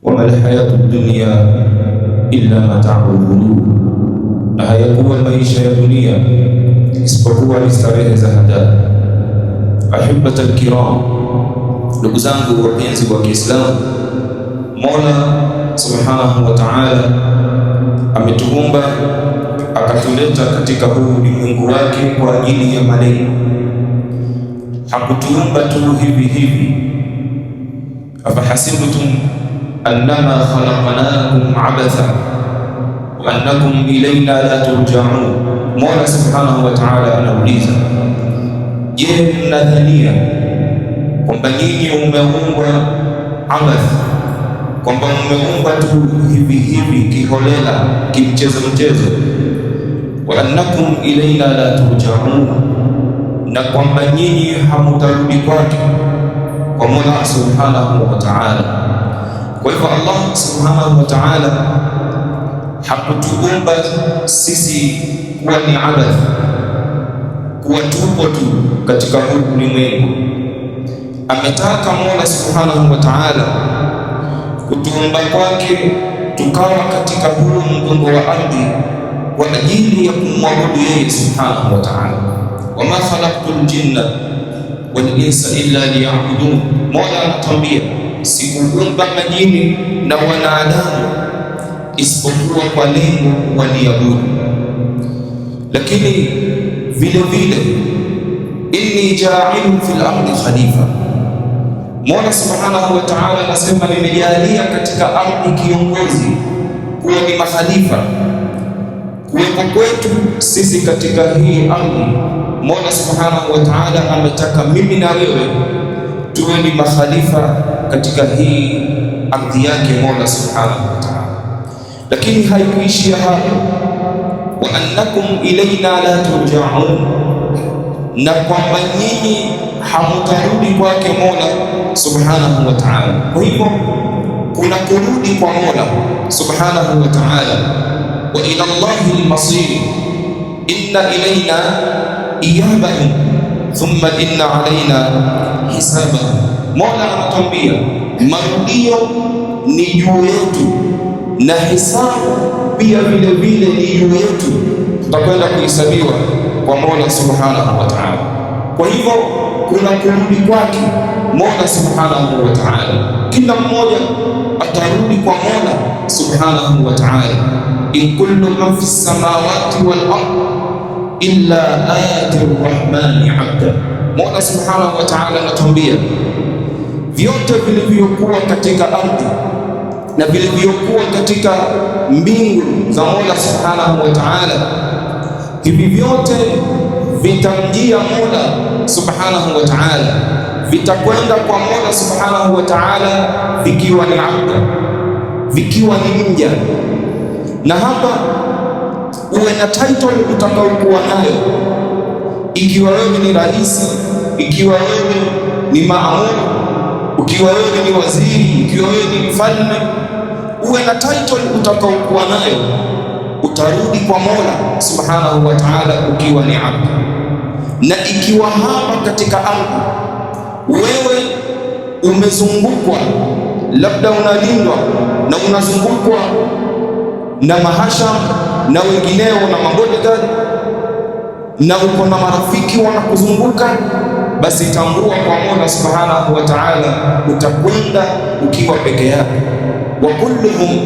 wama alhayatu dunya illa mata'ul ghurur, na hayakuwa maisha ya dunia isipokuwa ni starehe za hadaa. Ahibbat alkiram, ndugu zangu wapenzi wa Kiislamu, Mola subhanahu wa ta'ala ametuumba akatuleta katika huu ulimwengu wake kwa ajili ya malengo. Hakutuumba tu hivi hivi. Afahasibtum annama khalaqnakum abatha wa annakum ilayna la turja'un. Mola subhanahu wa ta'ala anauliza, je, mnadhania kwamba nyinyi umeumbwa abath, kwamba umeumbwa tu hivi hivi kiholela, kimchezo mchezo? Wa annakum ilayna la turja'un, na kwamba nyinyi hamutarudi kwake, kwa Mola subhanahu wa ta'ala. Kwa hivyo Allah subhanahu wa ta'ala hakutuumba sisi kuwa ni abath, kuwa tupo tu katika huu ulimwengu. Ametaka Mola subhanahu wa ta'ala kutuumba kwake tukawa katika huu mgongo wa ardhi kwa ajili ya kumwabudu yeye subhanahu wa ta'ala. Wama khalaqtul jinna wal insa illa liya'budun. Mola anatuambia sikuumba majini na wanadamu isipokuwa kwa lengo waliabudu. Lakini vile vile, inni ja'ilun fil ardi khalifa, Mola subhanahu wa ta'ala anasema nimejalia katika ardhi kiongozi kuwa ni makhalifa. Kuwepo kwetu sisi katika hii ardhi, Mola subhanahu wa ta'ala ametaka mimi na wewe tuwe ni makhalifa katika hii ardhi yake Mola subhanahu wa ta'ala. Lakini haikuishia hapo, wa annakum ilayna la turja'un, na kwamba nyinyi hamutarudi kwake Mola subhanahu wa ta'ala. Kwa hivyo kuna kurudi kwa Mola subhanahu wa ta'ala. Wa ila Allahi al-masir, inna ilayna iyabahum thumma inna alayna hisabahum. Mola anatuambia marudio ni juu yetu na hisabu pia vile vile ni juu yetu, tutakwenda kuhesabiwa kwa Mola subhanahu wa ta'ala. Kwa hivyo kuna kurudi kwake Mola subhanahu wa ta'ala. Kila mmoja atarudi kwa Mola subhanahu wa ta'ala. In kullu man fi samawati wal ard illa ati arrahmani abda. Mola subhanahu wa ta'ala anatuambia vyote vilivyokuwa katika ardhi na vilivyokuwa katika mbingu za Mola subhanahu wa ta'ala, hivi vyote vitamjia Mola subhanahu wa ta'ala, vitakwenda kwa Mola subhanahu wa ta'ala vikiwa ni abda, vikiwa ni mja. Na hapa uwe na title utakaokuwa nayo, ikiwa wewe ni rais, ikiwa wewe ni maamur, ikiwa wewe ni waziri, ikiwa wewe ni mfalme, uwe na title utakaokuwa nayo, utarudi kwa Mola subhanahu wa ta'ala ukiwa ni abda. Na ikiwa hapa katika ardhi wewe umezungukwa, labda unalindwa na unazungukwa na mahasham na wengineo na mabodyguard, na uko na marafiki wanakuzunguka, basi tambua kwa Mola subhanahu wa ta'ala utakwenda ukiwa peke yako. Wa kulluhum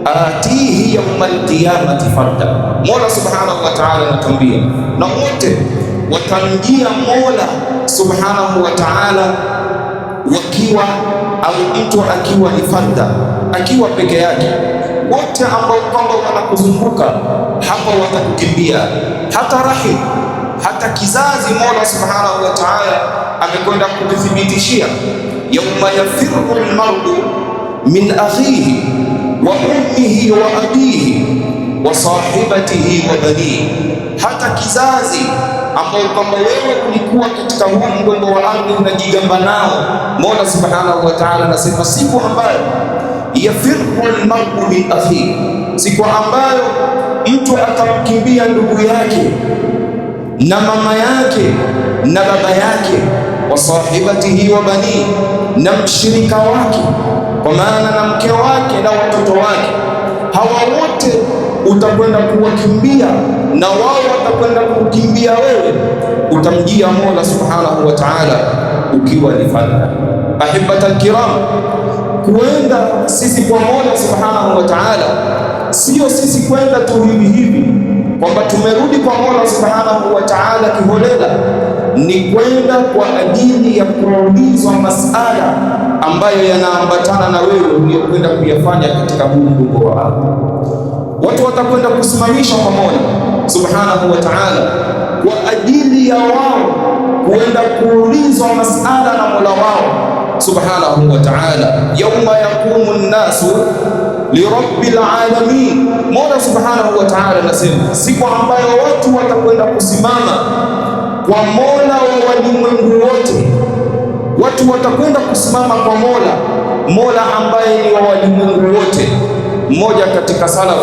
atihi yawmal qiyamati farda. Mola subhanahu wa ta'ala anatuambia na wote watamjia Mola subhanahu wa ta'ala wakiwa, au mtu akiwa ni farda, akiwa peke yake. Wote ambao kwamba wanakuzunguka hapa watakukimbia, hata rahim, hata kizazi. Mola subhanahu wa ta'ala amekwenda kuthibitishia, yawma yafirru al-mar'u min akhihi wa ummihi wa abihi wa sahibatihi wa banihi. Hata kizazi ambao kwamba wewe ulikuwa katika huu mgongo wa ardhi unajigamba nao, Mola subhanahu wa ta'ala anasema siku ambayo yafirru al-mar'u min akhihi, siku ambayo mtu atamkimbia ndugu yake na mama yake na baba yake, wa sahibatihi wa bani, na mshirika wake. kwa maana na mke wake na watoto wake, hawa wote utakwenda kuwakimbia na wao watakwenda kukimbia wewe, utamjia Mola subhanahu wa ta'ala ukiwa ni fadha. Ahibatal kiram, kuenda sisi kwa Mola subhanahu wa ta'ala sio sisi kwenda tu hivi hivi kwamba tumerudi kwa Mola subhanahu wa ta'ala kiholela, ni kwenda kwa ajili ya kuulizwa masala ambayo yanaambatana na wewe uliyokwenda kuyafanya katika huu mgongo wa ardhi. Watu watakwenda kusimamishwa kwa Mola subhanahu wa ta'ala kwa ajili ya wao kuenda kuulizwa masala na Mola wao subhanahu wa ta'ala. Yauma yaqumu an-nasu lirabbil alamin, Mola subhanahu wa ta'ala anasema siku ambayo watu watakwenda kusimama kwa Mola wa walimwengu wote. Watu watakwenda kusimama kwa Mola ambaye ni wa walimwengu wote. Mmoja katika salaf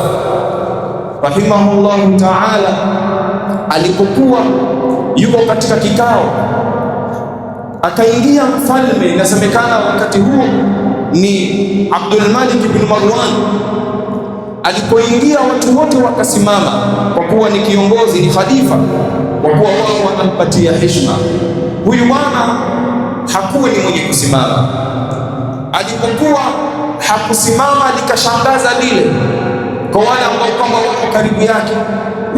rahimahullahu ta'ala alipokuwa yuko katika kikao, akaingia mfalme. Inasemekana wakati huo ni Abdul Malik bin Marwan. Alipoingia watu wote wakasimama, kwa kuwa ni kiongozi, ni khalifa, kwa kuwa wao wanampatia heshima. Huyu bwana hakuwa ni mwenye kusimama. Alipokuwa hakusimama, likashangaza lile kwa wale ambao kama wako karibu yake,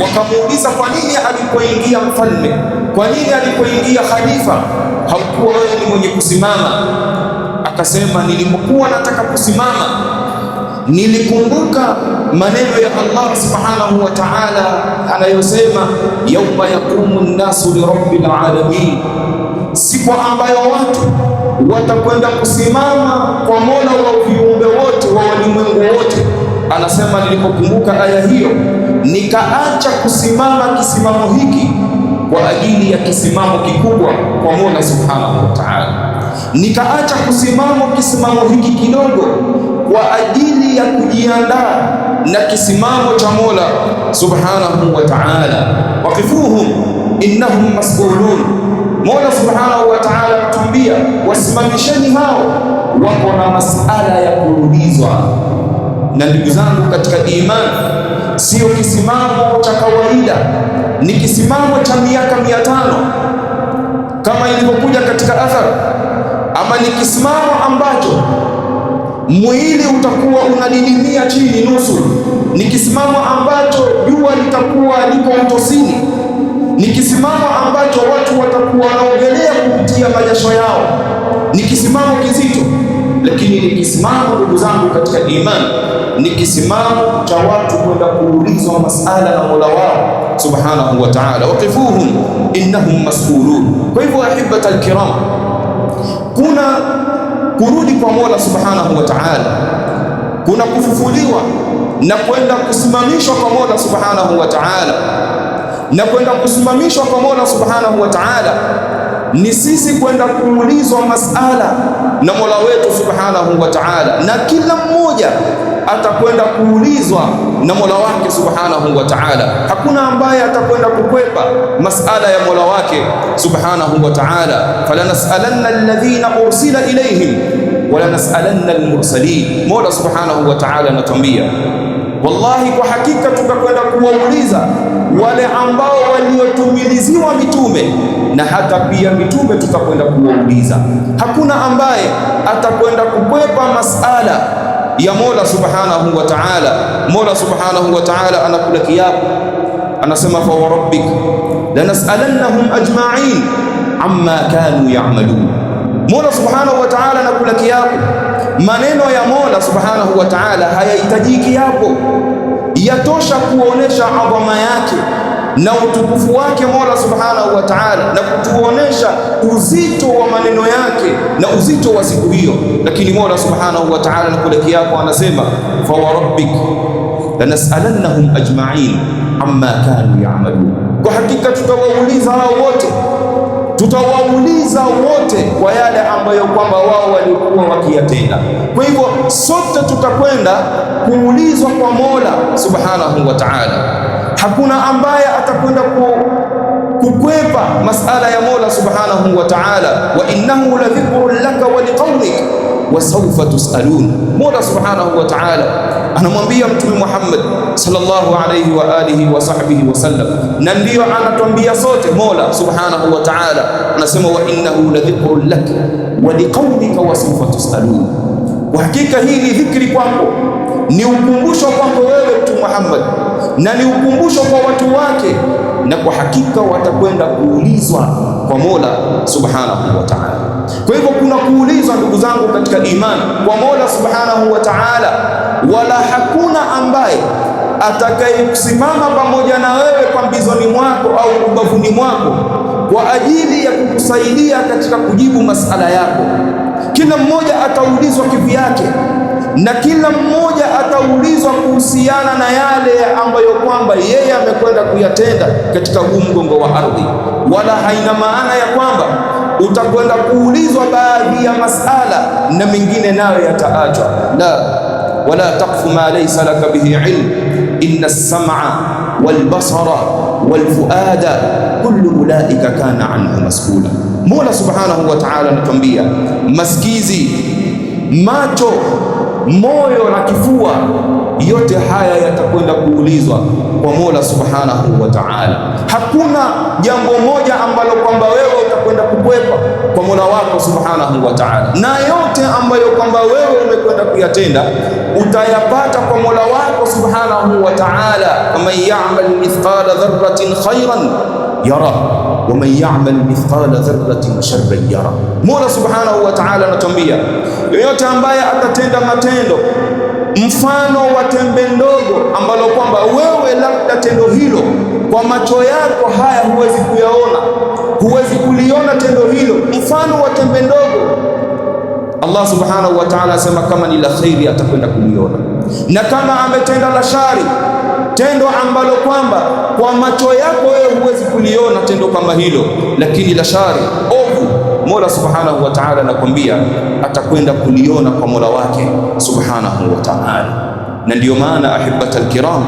wakamuuliza kwa nini alipoingia mfalme, kwa nini alipoingia khalifa haukuwa wewe ni mwenye kusimama? Akasema, nilipokuwa nataka kusimama nilikumbuka maneno ya Allah subhanahu wa ta'ala anayosema, yauma yaqumu an-nasu li rabbil alamin, siku ambayo watu watakwenda kusimama kwa Mola wa viumbe wote, wa walimwengu wote. Anasema, nilipokumbuka aya hiyo nikaacha kusimama kisimamo hiki kwa ajili ya kisimamo kikubwa kwa Mola subhanahu wa ta'ala, nikaacha kusimama kisimamo hiki kidogo kwa ajili ya kujiandaa na kisimamo cha Mola subhanahu wa ta'ala. Waqifuhum innahum mas'ulun, Mola subhanahu wa ta'ala anatuambia wasimamisheni hao, wako na masala ya kuulizwa. Na ndugu zangu katika imani, sio kisimamo cha kawaida, ni kisimamo cha miaka 500 kama ilivyokuja katika athar, ama ni kisimamo ambacho mwili utakuwa unadidimia chini nusu, ni kisimamo ambacho jua litakuwa liko utosini, ni kisimamo ambacho watu watakuwa wanaogelea kupitia majasho yao, ni kisimamo kizito. Lakini ni kisimamo, ndugu zangu katika imani, ni kisimamo cha watu kwenda kuulizwa masala na Mola wao subhanahu wa ta'ala. Waqifuhum innahum mas'ulun. Kwa hivyo ahibatal kiram, kuna kurudi kwa Mola subhanahu wa ta'ala, kuna kufufuliwa na kwenda kusimamishwa kwa Mola subhanahu wa ta'ala. Na kwenda kusimamishwa kwa Mola subhanahu wa ta'ala ni sisi kwenda kuulizwa masala na Mola wetu subhanahu wa ta'ala, na kila mmoja atakwenda kuulizwa na Mola wake subhanahu wa ta'ala. Hakuna ambaye atakwenda kukwepa masala ya Mola wake subhanahu wa ta'ala. Falanas'alanna alladhina ursila ilayhim wala nas'alanna almursalin. Mola subhanahu wa ta'ala anatuambia, wallahi kwa hakika tutakwenda kuwauliza wale ambao waliotumiliziwa mitume, na hata pia mitume tutakwenda kuwauliza. Hakuna ambaye atakwenda kukwepa masala ya Mola subhanahu wa ta'ala. Mola subhanahu wa ta'ala anakula kiapo, anasema, fa wa rabbik lanas'alannahum ajma'in amma kanu ya'malun. Mola subhanahu wa ta'ala anakula kiapo. Maneno ya Mola subhanahu wa ta'ala hayahitaji kiapo, yatosha kuonesha adhama yake na utukufu wake Mola subhanahu wa ta'ala, na kutuonesha uzito wa maneno yake na uzito wa siku hiyo. Lakini Mola subhanahu wa ta'ala anakula kiapo, anasema, fa wa rabbik lanas'alannahum ajma'in amma kanu ya'malun. Kwa hakika tutawauliza hao wote, tutawauliza wote kwa yale ambayo kwamba wao walikuwa wakiyatenda. Kwa hivyo sote tutakwenda kuulizwa kwa Mola subhanahu wa ta'ala. Hakuna ambaye atakwenda kukwepa masala ya Mola subhanahu wa ta'ala. Wa innahu la dhikrun laka wa liqaumik wa sawfa tusalun. Mola subhanahu wa ta'ala anamwambia Mtume Muhammad sallallahu alayhi wa alihi wa sahbihi wasallam, na ndio anatuambia sote. Mola subhanahu wa ta'ala anasema wa innahu la dhikrun laka wa liqaumika wa sawfa tusalun. Kwa hakika hii ni dhikri kwako, ni ukumbusho kwako wewe Mtume Muhammad, na ni ukumbusho kwa watu wake, na kwa hakika watakwenda kuulizwa kwa Mola subhanahu wa ta'ala. Kwa hivyo kuna kuulizwa ndugu zangu katika imani kwa Mola subhanahu wa ta'ala, wala hakuna ambaye atakayesimama pamoja na wewe pambizoni mwako au ubavuni mwako kwa ajili ya kukusaidia katika kujibu masala yako. Kila mmoja ataulizwa kivyake, na kila mmoja ataulizwa kuhusiana na yale ambayo kwamba yeye amekwenda kuyatenda katika huu mgongo wa ardhi. Wala haina maana ya kwamba utakwenda kuulizwa baadhi ya masala na mengine nayo yataachwa. La, wala taqfu ma laysa laka bihi ilm inna as-sam'a wal basara wal fuada kullu ulaika kana anhu mas'ula. Mola subhanahu wa ta'ala anatuambia masikizi, macho, moyo na kifua, yote haya yatakwenda kuulizwa kwa Mola subhanahu wa ta'ala. Hakuna jambo moja ambalo kwamba wewe utakwenda kukwepa kwa Mola wako subhanahu wa ta'ala, na yote ambayo kwamba wewe umekwenda kuyatenda utayapata kwa Mola wako subhanahu wa ta'ala. Faman ya'mal mithqala dharratin khairan yara wa man ya'mal mithqala dharratin sharran yara. Mola subhanahu wa ta'ala anatuambia yoyote ambaye atatenda matendo mfano wa tembe ndogo, ambalo kwamba wewe labda tendo hilo kwa macho yako haya huwezi kuyaona, huwezi kuliona tendo hilo, mfano wa tembe ndogo, Allah subhanahu wa ta'ala asema kama ni la khairi atakwenda kuliona, na kama ametenda la shari, tendo ambalo kwamba kwa macho yako wewe huwezi kuliona tendo kama hilo, lakini la shari ovu, Mola subhanahu wa ta'ala anakwambia atakwenda kuliona kwa Mola wake subhanahu wa ta'ala. Na ndiyo maana ahibatal kiram,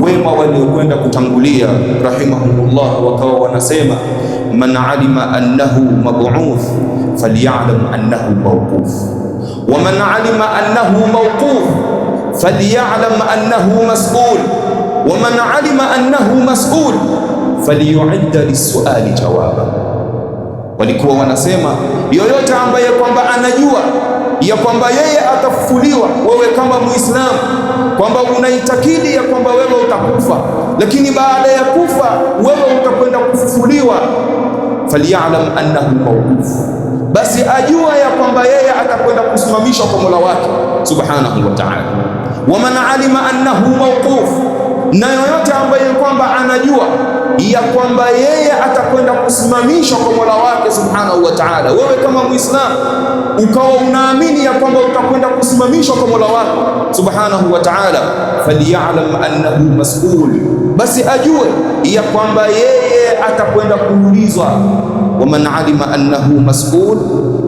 wema waliokwenda kutangulia rahimahumullah wakawa wanasema man alima annahu mab'uth falyalam annahu mawquf, wa man alima annahu mawquf falyalam annahu mas'ul, wa man alima annahu mas'ul falyu'idda lis-su'ali jawaba. Walikuwa wanasema yoyote ambaye kwamba anajua ya kwamba yeye atafufuliwa, wewe kama Muislamu kwamba unaitakidi ya kwamba wewe utakufa, lakini baada ya kufa wewe utakwenda kufufuliwa, falyalam annahu mawquf, basi ajua ya kwamba yeye atakwenda kusimamishwa kwa Mola wake subhanahu wa ta'ala. Wa man alima annahu mawquf, na yoyote ambaye kwamba anajua ya kwamba yeye atakwenda kusimamishwa kwa Mola wake subhanahu wa ta'ala, wewe kama Muislamu ukawa unaamini ya kwamba utakwenda kusimamishwa kwa Mola wako subhanahu wa ta'ala, falyalam annahu mas'ul, basi ajue ya kwamba yeye atakwenda kuulizwa. Wa man alima annahu mas'ul,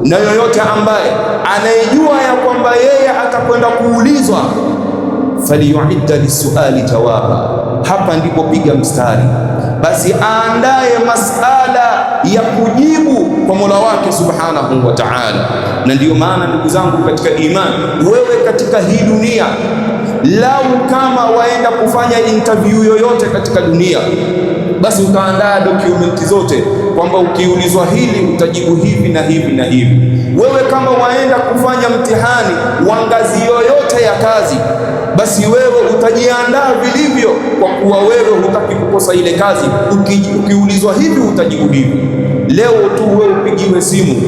na yoyote ambaye anayejua ya kwamba yeye atakwenda kuulizwa, falyu'idda lis-su'ali jawaba. Hapa ndipo piga mstari, basi aandaye masala ya kujibu kwa Mola wake subhanahu wa ta'ala. Na ndiyo maana ndugu zangu katika imani, wewe katika hii dunia, lau kama waenda kufanya interview yoyote katika dunia, basi ukaandaa dokumenti zote kwamba ukiulizwa hili utajibu hivi na hivi na hivi. Wewe kama waenda kufanya mtihani wa ngazi yoyote ya kazi, basi wewe utajiandaa vilivyo, kwa kuwa wewe hutaki kukosa ile kazi. Ukiulizwa hivi utajibu hivi. Leo tu wewe upigiwe simu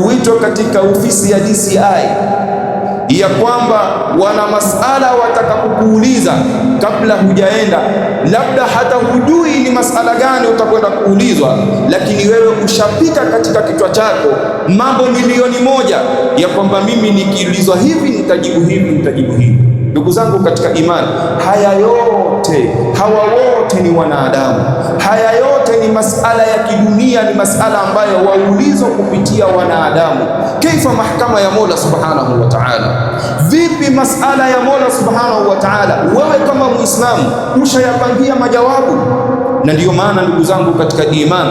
uitwe katika ofisi ya DCI ya kwamba wana masala wataka kukuuliza kabla hujaenda, labda hata hujui ni masala gani utakwenda kuulizwa, lakini wewe ushapika katika kichwa chako mambo milioni moja ya kwamba mimi nikiulizwa hivi nitajibu hivi, nitajibu hivi. Ndugu zangu katika imani, haya yote, hawa wote ni wanadamu. Haya yote ni masala ya kidunia, ni masala ambayo waulizwa kupitia wanadamu. Kaifa mahkama ya Mola subhanahu wa ta'ala? Vipi masala ya Mola subhanahu wa ta'ala? Wewe kama Muislamu ushayapangia majawabu? Na ndiyo maana ndugu zangu katika imani,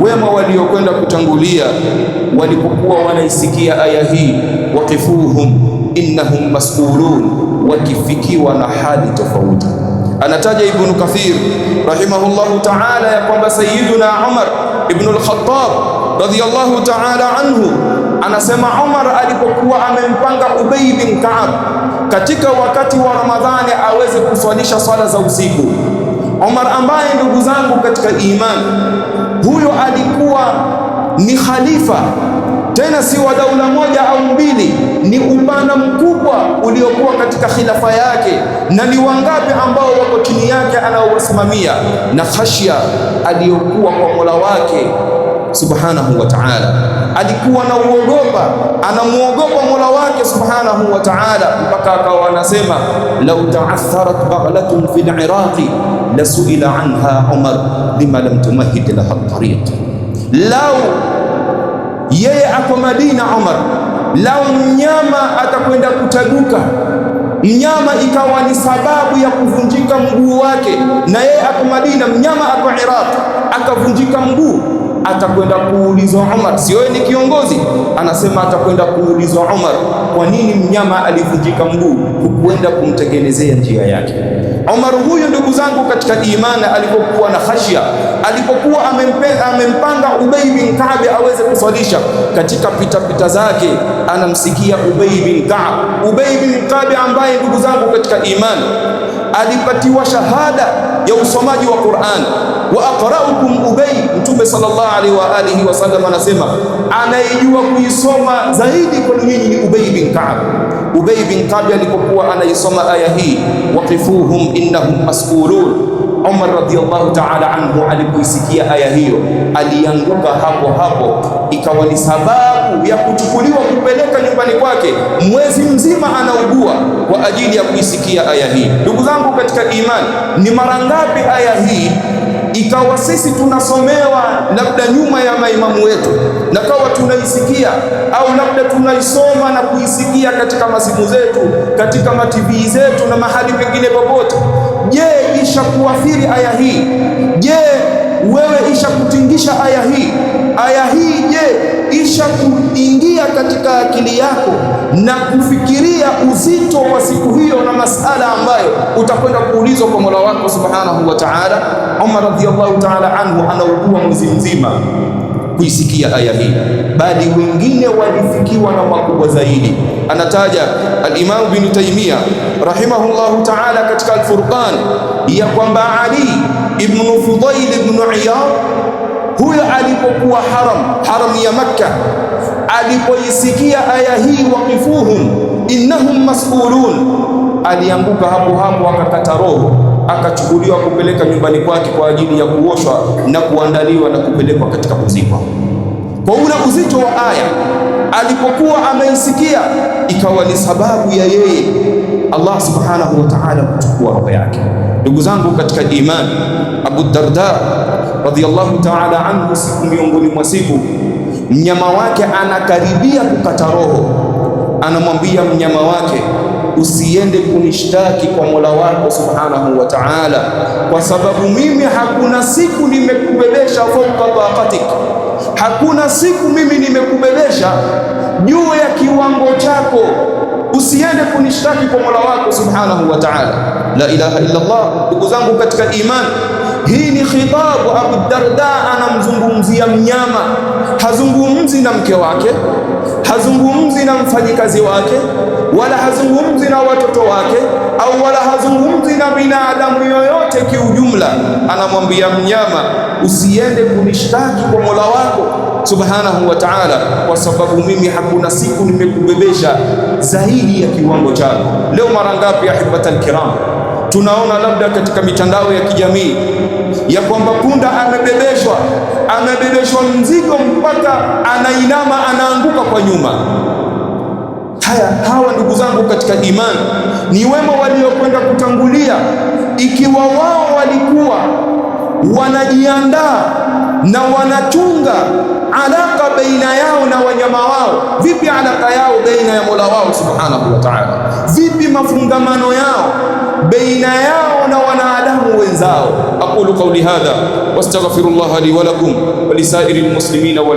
wema waliokwenda kutangulia walipokuwa wanaisikia aya hii, waqifuhum innahum mas'ulun, wakifikiwa na hali tofauti. Anataja Ibn Kathir rahimahullahu ta'ala ya kwamba Sayyiduna Umar ibn al-Khattab radhiyallahu ta'ala anhu anasema, Umar alipokuwa amempanga Ubay bin Ka'ab katika wakati wa Ramadhani aweze kuswalisha swala za usiku. Umar ambaye ndugu zangu katika imani, huyo alikuwa ni khalifa, tena si wa daula moja au mbili, ni upana mkubwa uliokuwa katika khilafa yake, na ni wangapi ambao wako chini yake anaowasimamia, na khashya aliyokuwa kwa Mola wake subhanahu wa ta'ala. Alikuwa anamuogopa Mola wake subhanahu wa ta'ala, mpaka akawa anasema, law ta'atharat baghlatun fil iraqi lasuila anha Umar lima lam tumahid laha at-tariq. Lau yeye ako Madina Umar, lau mnyama atakwenda kutaguka, mnyama ikawa ni sababu ya kuvunjika mguu wake, na yeye ako Madina, mnyama ako Iraq akavunjika mguu, atakwenda kuulizwa Umar. Sio ni kiongozi, anasema atakwenda kuulizwa Umar, kwa nini mnyama alivunjika mguu, hukwenda kumtengenezea njia yake. Umar huyu ndugu zangu katika imani, alipokuwa na khashya, alipokuwa amempanga Ubay bin Ka'ab aweze kuswalisha, katika pita zake anamsikia Ubay bin Ka'ab. Ubay bin Ka'ab ambaye ndugu zangu katika imani alipatiwa shahada ya usomaji wa Qur'an, wa aqra'ukum Ubay. Mtume sallallahu alaihi wa alihi wasallam anasema, anayejua kuisoma zaidi kwa nyinyi ni Ubay bin Ka'ab. Ubay bin Ka'ab alipokuwa anaisoma aya hii, waqifuhum innahum mas'ulun, Umar radhiyallahu ta'ala anhu alipoisikia aya hiyo alianguka hapo, ikawa ni sababu ya kuchukuliwa kupeleka nyumbani kwake, mwezi mzima anaugua kwa ajili ya kuisikia aya hii. Ndugu zangu katika imani, ni mara ngapi aya hii ikawa sisi tunasomewa labda nyuma ya maimamu wetu, na kawa tunaisikia, au labda tunaisoma na kuisikia katika masimu zetu, katika mativi zetu na mahali pengine popote. Je, isha kuathiri aya hii? Je, wewe isha kutingisha aya hii? Aya hii je, isha kuingia katika akili yako na kufikiria uzito wa siku hiyo na masala ambayo utakwenda kuulizwa kwa Mola wako subhanahu wa ta'ala? Umar radhiyallahu ta'ala anhu anaugua mwezi mzima kuisikia aya hii, bali wengine walifikiwa na makubwa zaidi. Anataja al-Imam Ibn Taymiyyah rahimahullahu ta'ala katika al-Furqan ya kwamba Ali ibn Fudail ibn Iyad, huyo alipokuwa haram ya Makkah, alipoisikia aya hii, waqifuhum innahum mas'ulun, alianguka hapo, akakata roho, akachukuliwa kupeleka nyumbani kwake kwa ajili ya kuoshwa na kuandaliwa na kupelekwa katika kuzikwa. Kwa ule uzito wa aya, alipokuwa ameisikia, ikawa ni sababu ya yeye Allah subhanahu wa ta'ala kuchukua roho yake. Ndugu zangu katika imani, Abu Darda radhiyallahu ta'ala anhu, siku miongoni mwa siku, mnyama wake anakaribia kukata roho, anamwambia mnyama wake, usiende kunishtaki kwa Mola wako subhanahu wa ta'ala, kwa sababu mimi hakuna siku nimekubebesha fauka taqatik, hakuna siku mimi nimekubebesha juu ya kiwango chako. Usiende kunishtaki kwa Mola wako subhanahu wa ta'ala. La ilaha illa Allah. Ndugu zangu katika imani, hii ni khitabu. Abu Darda anamzungumzia mnyama, hazungumzi na mke wake, hazungumzi na mfanyikazi wake, wala hazungumzi na watoto wake, au wala hazungumzi na binadamu yoyote kiujumla. Anamwambia mnyama, usiende kunishtaki kwa Mola wako subhanahu wa ta'ala, kwa sababu mimi hakuna siku nimekubebesha zaidi ya kiwango chako. Leo mara ngapi ya hibatal kiram tunaona labda katika mitandao ya kijamii ya kwamba punda amebebeshwa mzigo mpaka anainama, anaanguka kwa nyuma. Hawa ndugu zangu katika imani ni wema waliokwenda kutangulia. Ikiwa wao walikuwa wanajiandaa na wanachunga alaka baina yao na wanyama wao, vipi alaka yao baina ya Mola wao subhanahu wa ta'ala? Vipi mafungamano yao baina yao na wanadamu wanadamu wenzao. Aqulu qawli hadha wastaghfirullah li wa lakum wa lisairil muslimina wal